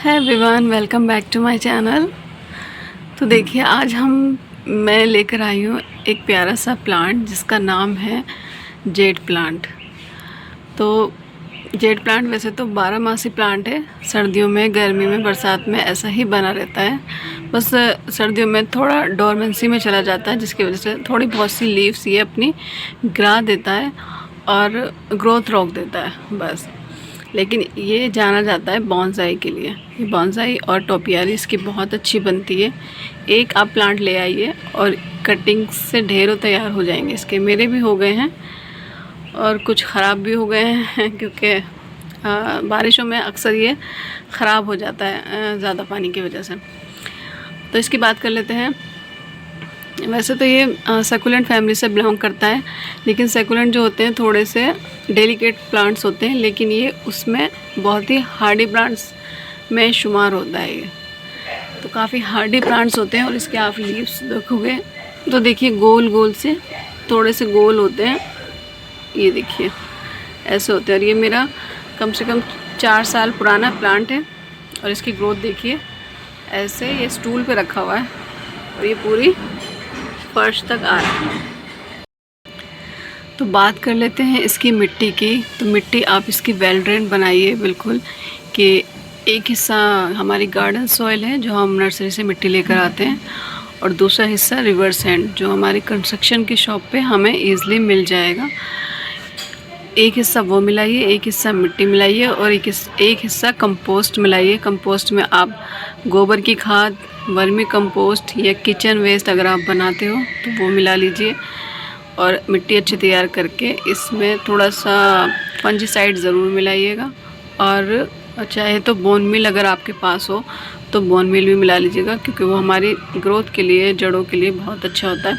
है everyone, welcome back to my channel. तो देखिए, आज मैं लेकर आई हूँ एक प्यारा सा प्लांट जिसका नाम है जेड प्लांट। तो जेड प्लांट वैसे तो 12 मासी प्लांट है। सर्दियों में, गर्मी में, बरसात में ऐसा ही बना रहता है। बस सर्दियों में थोड़ा डोरमेंसी में चला जाता है, जिसकी वजह से थोड़ी बहुत सी लीव्स ये अपनी गिरा देता है और ग्रोथ रोक देता है बस। लेकिन ये जाना जाता है बॉन्साई के लिए। ये बॉन्साई और टोपियारी इसकी बहुत अच्छी बनती है। एक आप प्लांट ले आइए और कटिंग से ढेरों तैयार हो जाएंगे इसके। मेरे भी हो गए हैं और कुछ ख़राब भी हो गए हैं क्योंकि बारिशों में अक्सर ये ख़राब हो जाता है ज़्यादा पानी की वजह से। तो इसकी बात कर लेते हैं। वैसे तो ये सकुलेंट फैमिली से बिलोंग करता है, लेकिन सकुलेंट जो होते हैं थोड़े से डेलिकेट प्लांट्स होते हैं, लेकिन ये उसमें बहुत ही हार्डी प्लांट्स में शुमार होता है। ये तो काफ़ी हार्डी प्लांट्स होते हैं। और इसके आप लीव्स देखोगे तो देखिए गोल गोल से, थोड़े से गोल होते हैं। ये देखिए ऐसे होते हैं। और ये मेरा कम से कम 4 साल पुराना प्लांट है। और इसकी ग्रोथ देखिए, ऐसे ये स्टूल पे रखा हुआ है और ये पूरी फर्श तक आ रहा है। तो बात कर लेते हैं इसकी मिट्टी की। तो मिट्टी आप इसकी वेल ड्रेन बनाइए बिल्कुल, कि एक हिस्सा हमारी गार्डन सॉइल है जो हम नर्सरी से मिट्टी लेकर आते हैं, और दूसरा हिस्सा रिवर सैंड जो हमारी कंस्ट्रक्शन की शॉप पे हमें ईज़िली मिल जाएगा। एक हिस्सा वो मिलाइए, एक हिस्सा मिट्टी मिलाइए और एक हिस्सा कंपोस्ट मिलाइए। कंपोस्ट में आप गोबर की खाद, वर्मी कंपोस्ट या किचन वेस्ट अगर आप बनाते हो तो वो मिला लीजिए। और मिट्टी अच्छी तैयार करके इसमें थोड़ा सा फंजीसाइड ज़रूर मिलाइएगा। और चाहे तो बोन मील अगर आपके पास हो तो बोन मील भी मिला लीजिएगा, क्योंकि वो हमारी ग्रोथ के लिए, जड़ों के लिए बहुत अच्छा होता है।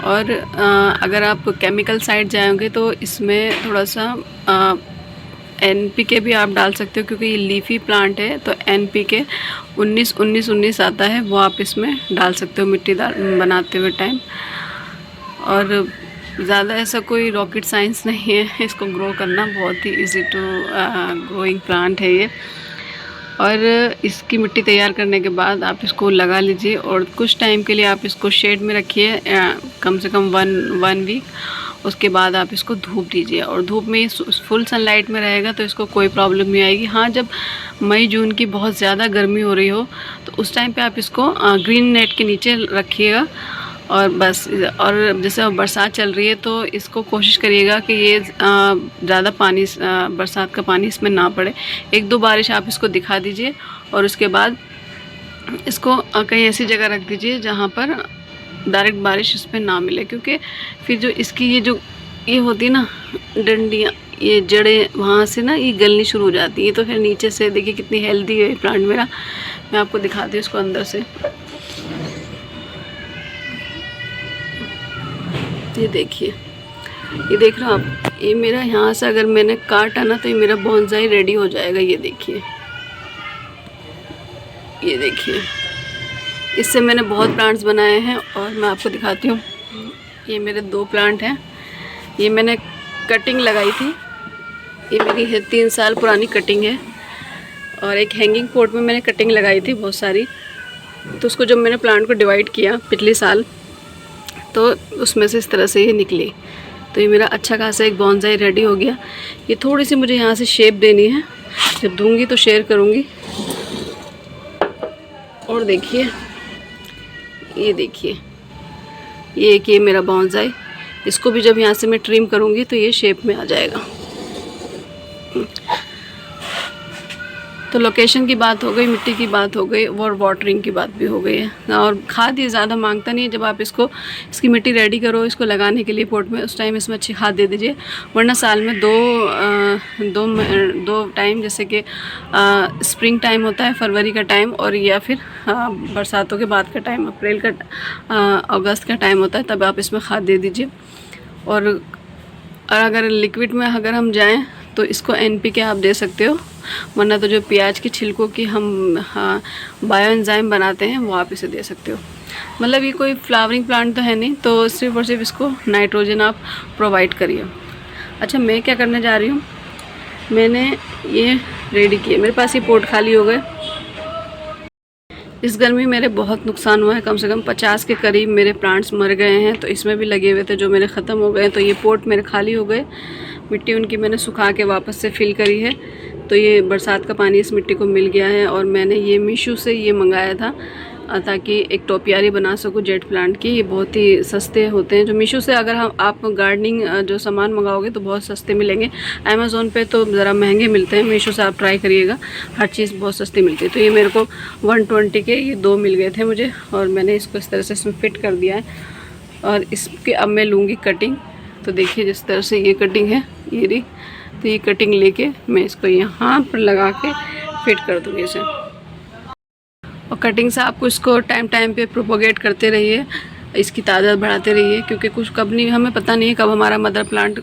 और अगर आप केमिकल साइड जाएंगे तो इसमें थोड़ा सा NPK भी आप डाल सकते हो, क्योंकि ये लीफी प्लांट है। तो NPK 19-19-19 आता है, वो आप इसमें डाल सकते हो मिट्टी बनाते हुए टाइम। और ज़्यादा ऐसा कोई रॉकेट साइंस नहीं है, इसको ग्रो करना बहुत ही इजी टू ग्रोइंग प्लांट है ये। और इसकी मिट्टी तैयार करने के बाद आप इसको लगा लीजिए और कुछ टाइम के लिए आप इसको शेड में रखिए, कम से कम वन वीक। उसके बाद आप इसको धूप दीजिए, और धूप में फुल सनलाइट में रहेगा तो इसको कोई प्रॉब्लम नहीं आएगी। हाँ, जब मई जून की बहुत ज़्यादा गर्मी हो रही हो तो उस टाइम पे आप इसको ग्रीन नेट के नीचे रखिएगा और बस। और जैसे बरसात चल रही है तो इसको कोशिश करिएगा कि ये ज़्यादा पानी, बरसात का पानी इसमें ना पड़े। 1-2 बारिश आप इसको दिखा दीजिए और उसके बाद इसको कहीं ऐसी जगह रख दीजिए जहाँ पर डायरेक्ट बारिश इस पर ना मिले, क्योंकि फिर जो इसकी ये होती है ना डंडियाँ, ये जड़ें वहाँ से ना ये गलनी शुरू हो जाती है। तो फिर नीचे से देखिए कितनी हेल्दी है प्लांट मेरा। मैं आपको दिखाती हूँ इसको अंदर से। ये देखिए, ये देख रहे हो आप, ये मेरा यहाँ से अगर मैंने काटा ना तो ये मेरा बॉन्साई रेडी हो जाएगा। ये देखिए, ये देखिए, इससे मैंने बहुत प्लांट्स बनाए हैं और मैं आपको दिखाती हूँ। ये मेरे 2 प्लांट हैं। ये मैंने कटिंग लगाई थी, ये मेरी है 3 साल पुरानी कटिंग है। और एक हैंगिंग पॉट में मैंने कटिंग लगाई थी बहुत सारी। तो उसको जब मैंने प्लांट को डिवाइड किया पिछले साल, तो उसमें से इस तरह से ये निकली। तो ये मेरा अच्छा खासा एक बॉन्साई रेडी हो गया। ये थोड़ी सी मुझे यहाँ से शेप देनी है, जब दूंगी तो शेयर करूँगी। और देखिए, ये देखिए, ये एक ये मेरा बॉन्साई, इसको भी जब यहाँ से मैं ट्रिम करूँगी तो ये शेप में आ जाएगा। तो लोकेशन की बात हो गई, मिट्टी की बात हो गई और वाटरिंग की बात भी हो गई है। और खाद ये ज़्यादा मांगता नहीं है। जब आप इसकी मिट्टी रेडी करो इसको लगाने के लिए पॉट में, उस टाइम इसमें अच्छी खाद दे दीजिए। वरना साल में दो टाइम, जैसे कि स्प्रिंग टाइम होता है फरवरी का टाइम, और या फिर बरसातों के बाद का टाइम अप्रैल का, अगस्त का टाइम होता है, तब आप इसमें खाद दे दीजिए। और अगर लिक्विड में अगर हम जाएँ तो इसको NPK आप दे सकते हो, वरना तो जो प्याज की छिलकों की हम बायो एंजाइम बनाते हैं वो आप इसे दे सकते हो। मतलब ये कोई फ्लावरिंग प्लांट तो है नहीं, तो सिर्फ और सिर्फ इसको नाइट्रोजन आप प्रोवाइड करिए। अच्छा, मैं क्या करने जा रही हूँ, मैंने ये रेडी किए, मेरे पास ये पोट खाली हो गए। इस गर्मी मेरे बहुत नुकसान हुआ है, कम से कम 50 के करीब मेरे प्लांट्स मर गए हैं। तो इसमें भी लगे हुए थे जो मेरे ख़त्म हो गए। तो ये पोट मेरे खाली हो गए, मिट्टी उनकी मैंने सुखा के वापस से फिल करी है। तो ये बरसात का पानी इस मिट्टी को मिल गया है। और मैंने ये मीशो से ये मंगाया था ताकि एक टोपियारी बना सकूँ जेट प्लांट की। ये बहुत ही सस्ते होते हैं जो मीशो से, अगर हम आप गार्डनिंग जो सामान मंगाओगे तो बहुत सस्ते मिलेंगे। अमेज़ोन पे तो ज़रा महंगे मिलते हैं, मीशो से आप ट्राई करिएगा, हर चीज़ बहुत सस्ती मिलती है। तो ये मेरे को 120 के ये 2 मिल गए थे मुझे, और मैंने इसको इस तरह से इसमें फ़िट कर दिया है। और इसके अब मैं लूँगी कटिंग। तो देखिए जिस तरह से ये कटिंग है ये रही, तो ये कटिंग लेके मैं इसको यहाँ पर लगा के फिट कर दूँगी इसे। और कटिंग से आपको इसको टाइम टाइम पे प्रोपोगेट करते रहिए, इसकी तादाद बढ़ाते रहिए, क्योंकि कुछ कब नहीं, हमें पता नहीं है कब हमारा मदर प्लांट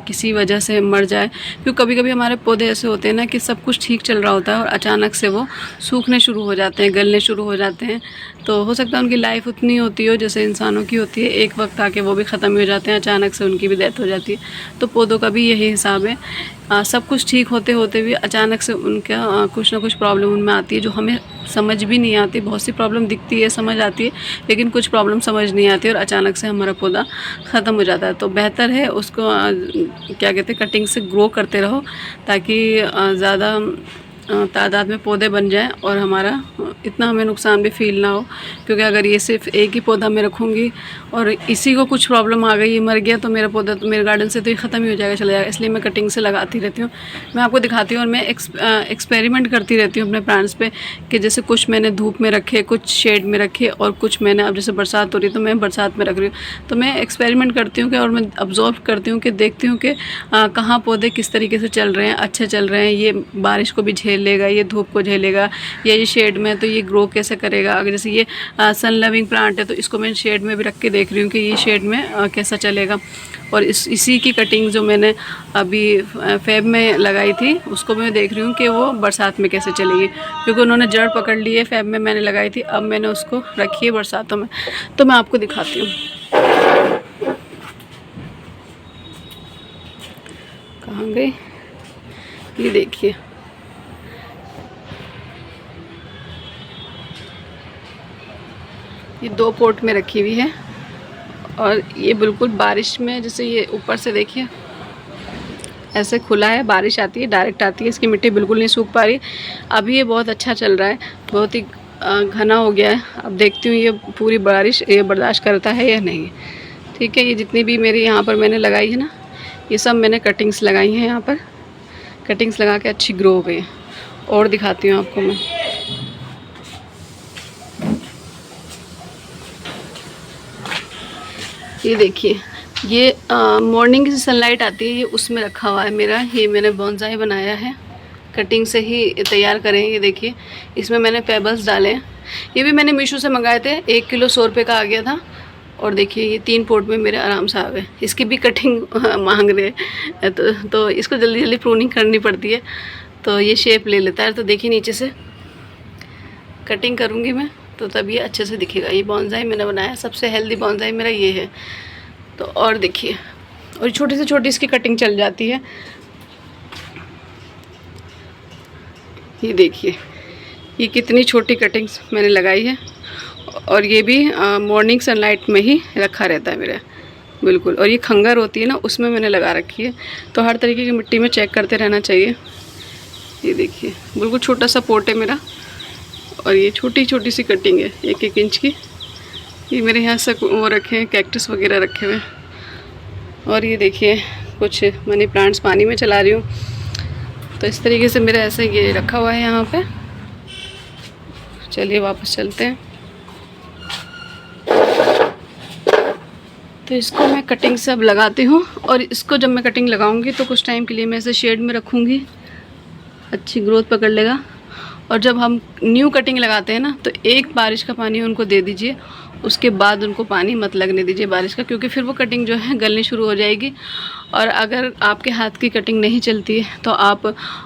किसी वजह से मर जाए। क्योंकि कभी कभी हमारे पौधे ऐसे होते हैं ना कि सब कुछ ठीक चल रहा होता है और अचानक से वो सूखने शुरू हो जाते हैं, गलने शुरू हो जाते हैं। तो हो सकता है उनकी लाइफ उतनी होती हो जैसे इंसानों की होती है, एक वक्त आके वो भी ख़त्म हो जाते हैं, अचानक से उनकी भी डेथ हो जाती है। तो पौधों का भी यही हिसाब है, सब कुछ ठीक होते होते भी अचानक से उनका कुछ ना कुछ प्रॉब्लम उनमें आती है जो हमें समझ भी नहीं आती। बहुत सी प्रॉब्लम दिखती है, समझ आती है, लेकिन कुछ प्रॉब्लम समझ नहीं आती और अचानक से हमारा पौधा ख़त्म हो जाता है। तो बेहतर है उसको क्या कहते हैं, कटिंग से ग्रो करते रहो, ताकि ज़्यादा तादाद में पौधे बन जाएं और हमारा इतना हमें नुकसान भी फील ना हो। क्योंकि अगर ये सिर्फ एक ही पौधा मैं रखूँगी और इसी को कुछ प्रॉब्लम आ गई, ये मर गया, तो मेरा पौधा तो मेरे गार्डन से तो ये ख़त्म ही हो जाएगा, चला जाएगा। इसलिए मैं कटिंग से लगाती रहती हूँ, मैं आपको दिखाती हूँ। और मैं एक्सपेरिमेंट करती रहती हूँ अपने प्लांट्स पे, कि जैसे कुछ मैंने धूप में रखे, कुछ शेड में रखे, और कुछ मैंने, अब जैसे बरसात हो रही है तो मैं बरसात में रख रही हूँ। तो मैं एक्सपेरिमेंट करती हूँ कि, और मैं ऑब्जर्व करती हूँ कि देखती हूँ कि कहाँ पौधे किस तरीके से चल रहे हैं, अच्छे चल रहे हैं, ये बारिश को भी झेल लेगा, ये धूप को झेलेगा, या ये शेड में तो ये ग्रो कैसे करेगा। अगर जैसे ये सन लविंग प्लांट है तो इसको मैं शेड में भी रख के देख रही हूँ कि ये शेड में कैसा चलेगा। और इसी की कटिंग जो मैंने अभी फेब में लगाई थी उसको मैं देख रही हूँ कि वो बरसात में कैसे चलेगी, क्योंकि उन्होंने जड़ पकड़ ली है। फेब में मैंने लगाई थी, अब मैंने उसको रखी है बरसातों में। तो मैं आपको दिखाती हूँ, कहाँ गई, ये देखिए। ये 2 पोट में रखी हुई है, और ये बिल्कुल बारिश में, जैसे ये ऊपर से देखिए ऐसे खुला है, बारिश आती है डायरेक्ट आती है, इसकी मिट्टी बिल्कुल नहीं सूख पा रही। अभी ये बहुत अच्छा चल रहा है, बहुत ही घना हो गया है। अब देखती हूँ ये पूरी बारिश ये बर्दाश्त करता है या नहीं। ठीक है, ये जितनी भी मेरी यहाँ पर मैंने लगाई है ना, ये सब मैंने कटिंग्स लगाई हैं, यहाँ पर कटिंग्स लगा के अच्छी ग्रो हो गई है। और दिखाती हूँ आपको मैं, ये देखिए, ये मॉर्निंग की सनलाइट आती है, ये उसमें रखा हुआ है मेरा। ये मैंने बोनसाई बनाया है, कटिंग से ही तैयार करें। ये देखिए, इसमें मैंने पेबल्स डाले हैं, ये भी मैंने मीशो से मंगाए थे, 1 किलो 100 रुपये का आ गया था। और देखिए ये 3 पोट में मेरे आराम से आ गए। इसकी भी कटिंग मांग रहे हैं, तो इसको जल्दी जल्दी प्रूनिंग करनी पड़ती है, तो ये शेप ले लेता है। तो देखिए नीचे से कटिंग करूँगी मैं, तो तब ये अच्छे से दिखेगा। ये बोनसाई मैंने बनाया, सबसे हेल्दी बोनसाई मेरा ये है। तो और देखिए, और छोटी से छोटी इसकी कटिंग चल जाती है। ये देखिए, ये कितनी छोटी कटिंग्स मैंने लगाई है, और ये भी मॉर्निंग सनलाइट में ही रखा रहता है मेरा बिल्कुल। और ये खंगर होती है ना, उसमें मैंने लगा रखी है। तो हर तरीके की मिट्टी में चेक करते रहना चाहिए। ये देखिए, बिल्कुल छोटा सा पोट है मेरा, और ये छोटी छोटी सी कटिंग है 1-1 इंच की। ये मेरे यहाँ से वो रखे हैं, कैक्टस वगैरह रखे हुए। और ये देखिए, कुछ मनी प्लांट्स पानी में चला रही हूँ। तो इस तरीके से मेरा ऐसे ये रखा हुआ है यहाँ पे। चलिए वापस चलते हैं। तो इसको मैं कटिंग से अब लगाती हूँ, और इसको जब मैं कटिंग लगाऊंगी तो कुछ टाइम के लिए मैं इसे शेड में रखूँगी, अच्छी ग्रोथ पकड़ लेगा। और जब हम न्यू कटिंग लगाते हैं ना, तो एक बारिश का पानी उनको दे दीजिए, उसके बाद उनको पानी मत लगने दीजिए बारिश का, क्योंकि फिर वो कटिंग जो है गलनी शुरू हो जाएगी। और अगर आपके हाथ की कटिंग नहीं चलती है तो आप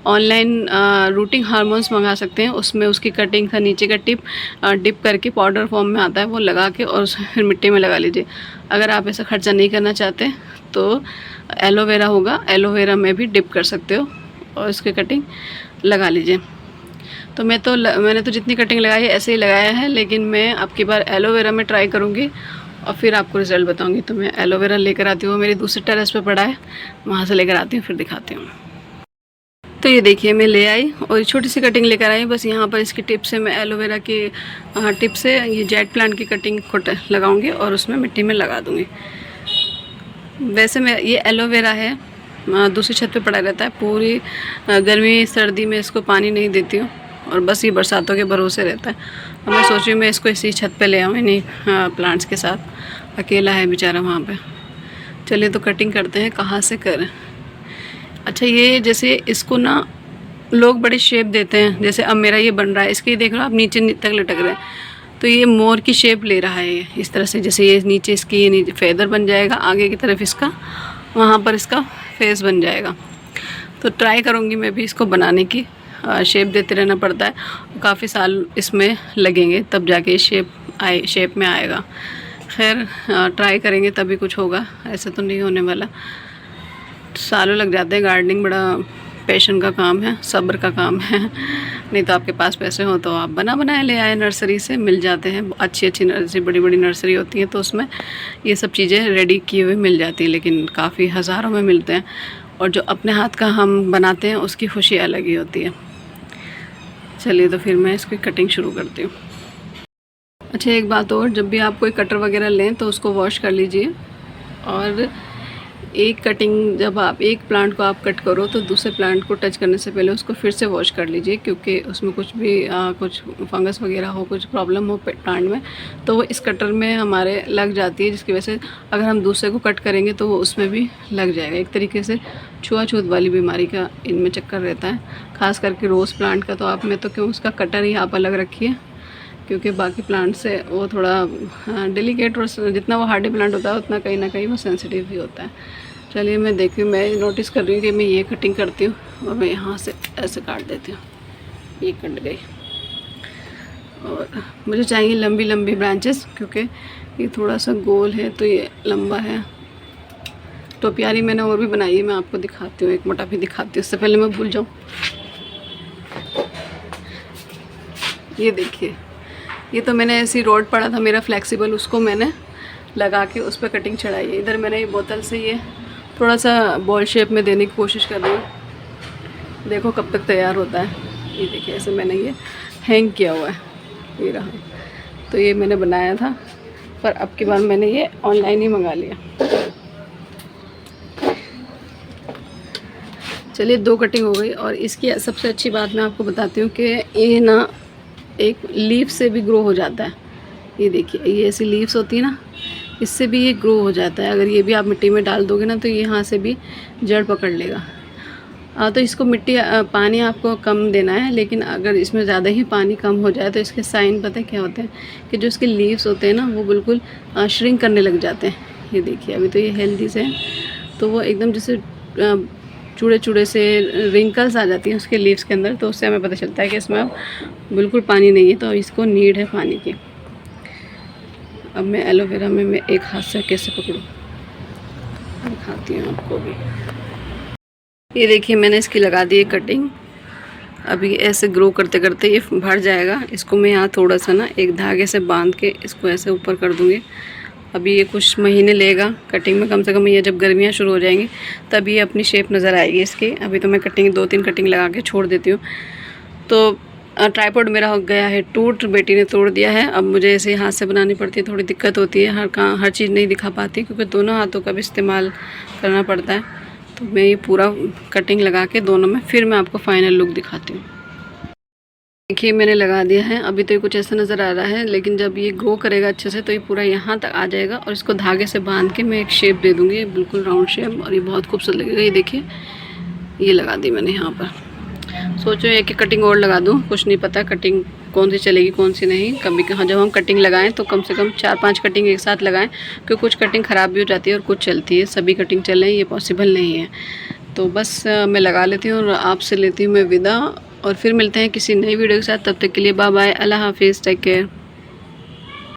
ऑनलाइन रूटिंग हार्मोन्स मंगा सकते हैं, उसमें उसकी कटिंग का नीचे का टिप डिप करके पाउडर फॉर्म में आता है, वो लगा के और फिर मिट्टी में लगा लीजिए। अगर आप ऐसा खर्चा नहीं करना चाहते तो एलोवेरा होगा, एलोवेरा में भी डिप कर सकते हो, और इसकी कटिंग लगा लीजिए। तो मैंने तो जितनी कटिंग लगाई है ऐसे ही लगाया है, लेकिन मैं अब की बार एलोवेरा में ट्राई करूँगी और फिर आपको रिज़ल्ट बताऊँगी। तो मैं एलोवेरा लेकर आती हूँ, मेरी दूसरे टेरेस पे पड़ा है, वहाँ से लेकर आती हूँ, फिर दिखाती हूँ। तो ये देखिए मैं ले आई और छोटी सी कटिंग लेकर आई। बस यहाँ पर इसकी टिप से मैं एलोवेरा की टिप से ये जेड प्लांट की कटिंग को लगाऊंगी और उसमें मिट्टी में लगा दूंगी। वैसे मैं ये एलोवेरा है, दूसरी छत पे पड़ा रहता है। पूरी गर्मी सर्दी में इसको पानी नहीं देती हूँ और बस ये बरसातों के भरोसे रहता है। और मैं सोच रही हूँ मैं इसको इसी छत पे ले आऊँ इन्हीं प्लांट्स के साथ, अकेला है बेचारा वहाँ पे। चलिए तो कटिंग करते हैं, कहाँ से करें। अच्छा, ये जैसे इसको ना लोग बड़े शेप देते हैं, जैसे अब मेरा ये बन रहा है, इसके देख लो आप नीचे तक लटक रहे हैं, तो ये मोर की शेप ले रहा है ये इस तरह से। जैसे ये नीचे इसकी ये नीचे फेदर बन जाएगा, आगे की तरफ इसका वहाँ पर इसका फेस बन जाएगा। तो ट्राई करूँगी मैं भी इसको बनाने की। शेप देते रहना पड़ता है, काफ़ी साल इसमें लगेंगे तब जाके शेप में आएगा। खैर ट्राई करेंगे तभी कुछ होगा, ऐसे तो नहीं होने वाला। सालों लग जाते हैं। गार्डनिंग बड़ा पैशन का काम है, सब्र का काम है। नहीं तो आपके पास पैसे हो तो आप बनाए ले आए, नर्सरी से मिल जाते हैं। अच्छी नर्सरी, बड़ी नर्सरी होती है तो उसमें ये सब चीज़ें रेडी किए हुए मिल जाती हैं, लेकिन काफ़ी हज़ारों में मिलते हैं। और जो अपने हाथ का हम बनाते हैं उसकी खुशी अलग ही होती है। चलिए तो फिर मैं इसकी कटिंग शुरू करती हूँ। अच्छा, एक बात और, जब भी आप कोई कटर वगैरह लें तो उसको वॉश कर लीजिए। और एक कटिंग जब आप एक प्लांट को आप कट करो तो दूसरे प्लांट को टच करने से पहले उसको फिर से वॉश कर लीजिए, क्योंकि उसमें कुछ भी कुछ फंगस वगैरह हो, कुछ प्रॉब्लम हो प्लांट में, तो वो इस कटर में हमारे लग जाती है, जिसकी वजह से अगर हम दूसरे को कट करेंगे तो वो उसमें भी लग जाएगा। एक तरीके से छुआछूत वाली बीमारी का इनमें चक्कर रहता है, ख़ास करके रोज़ प्लांट का। तो आप में तो क्यों उसका कटर ही आप अलग रखिए, क्योंकि बाकी प्लांट से वो थोड़ा डेलिकेट और जितना वो हार्डी प्लांट होता है उतना कहीं ना कहीं वो सेंसिटिव भी होता है। चलिए मैं देखती हूँ, मैं नोटिस कर रही हूँ कि मैं ये कटिंग करती हूँ और मैं यहाँ से ऐसे काट देती हूँ। ये कट गई और मुझे चाहिए लंबी लंबी ब्रांचेस, क्योंकि ये थोड़ा सा गोल है तो ये लंबा है। तो प्यारी मैंने और भी बनाई है, मैं आपको दिखाती हूँ, एक मोटा भी दिखाती हूँ, उससे पहले मैं भूल जाऊँ। ये देखिए, ये तो मैंने ऐसी रोड पड़ा था मेरा फ्लेक्सिबल, उसको मैंने लगा के उस पर कटिंग चढ़ाई है। इधर मैंने ये बोतल से ये थोड़ा सा बॉल शेप में देने की कोशिश कर रही हूँ। देखो कब तक तैयार होता है। ये देखिए, ऐसे मैंने ये हैंग किया हुआ है, ये रहा। तो ये मैंने बनाया था, पर अब की बार मैंने ये ऑनलाइन ही मंगा लिया। चलिए 2 कटिंग हो गई। और इसकी सबसे अच्छी बात मैं आपको बताती हूँ कि ये ना एक लीफ से भी ग्रो हो जाता है। ये देखिए, ये ऐसी लीव्स होती है ना, इससे भी ये ग्रो हो जाता है। अगर ये भी आप मिट्टी में डाल दोगे ना तो ये यहाँ से भी जड़ पकड़ लेगा। तो इसको पानी आपको कम देना है, लेकिन अगर इसमें ज़्यादा ही पानी कम हो जाए तो इसके साइन पता है क्या होते हैं कि जो इसके लीव्स होते हैं ना वो बिल्कुल श्रिंक करने लग जाते हैं। ये देखिए, अभी तो ये हेल्दी से हैं, तो वो एकदम जैसे चूड़े चूड़े से रिंकल्स आ जाती हैं उसके लीव्स के अंदर। तो उससे हमें पता चलता है कि इसमें अब बिल्कुल पानी नहीं है, तो इसको नीड है पानी की। अब मैं एलोवेरा में मैं एक हाथ से कैसे पकड़ूं, दिखाती हूँ आपको भी। ये देखिए, मैंने इसकी लगा दी है कटिंग। अभी ऐसे ग्रो करते करते ये भर जाएगा। इसको मैं यहाँ थोड़ा सा ना एक धागे से बांध के इसको ऐसे ऊपर कर दूँगी। अभी ये कुछ महीने लेगा कटिंग में, कम से कम ये जब गर्मियाँ शुरू हो जाएंगी तब ये अपनी शेप नज़र आएगी इसकी। अभी तो मैं कटिंग 2-3 कटिंग लगा के छोड़ देती हूँ। तो ट्राइपॉड मेरा हो गया है टूट, बेटी ने तोड़ दिया है। अब मुझे ऐसे हाथ से बनानी पड़ती है, थोड़ी दिक्कत होती है, हर चीज़ नहीं दिखा पाती, क्योंकि दोनों हाथों का भी इस्तेमाल करना पड़ता है। तो मैं ये पूरा कटिंग लगा के दोनों में फिर मैं आपको फाइनल लुक दिखाती हूँ। देखिए, मैंने लगा दिया है। अभी तो ये कुछ ऐसा नज़र आ रहा है, लेकिन जब ये ग्रो करेगा अच्छे से तो ये पूरा यहाँ तक आ जाएगा। और इसको धागे से बांध के मैं एक शेप दे दूँगी, बिल्कुल राउंड शेप, और ये बहुत खूबसूरत लगेगा। ये देखिए, ये लगा दी मैंने यहाँ पर। सोचो एक ही कटिंग और लगा दूँ, कुछ नहीं पता कटिंग कौन सी चलेगी कौन सी नहीं। कभी कहाँ जब हम कटिंग लगाएं तो कम से कम 4-5 कटिंग एक साथ लगाएं, क्योंकि कुछ कटिंग ख़राब भी हो जाती है और कुछ चलती है। सभी कटिंग चलें ये पॉसिबल नहीं है। तो बस मैं लगा लेती हूँ और आपसे लेती हूँ मैं विदा, और फिर मिलते हैं किसी नई वीडियो के साथ। तब तक के लिए बाय बाय, अल्लाह हाफिज़, टेक केयर।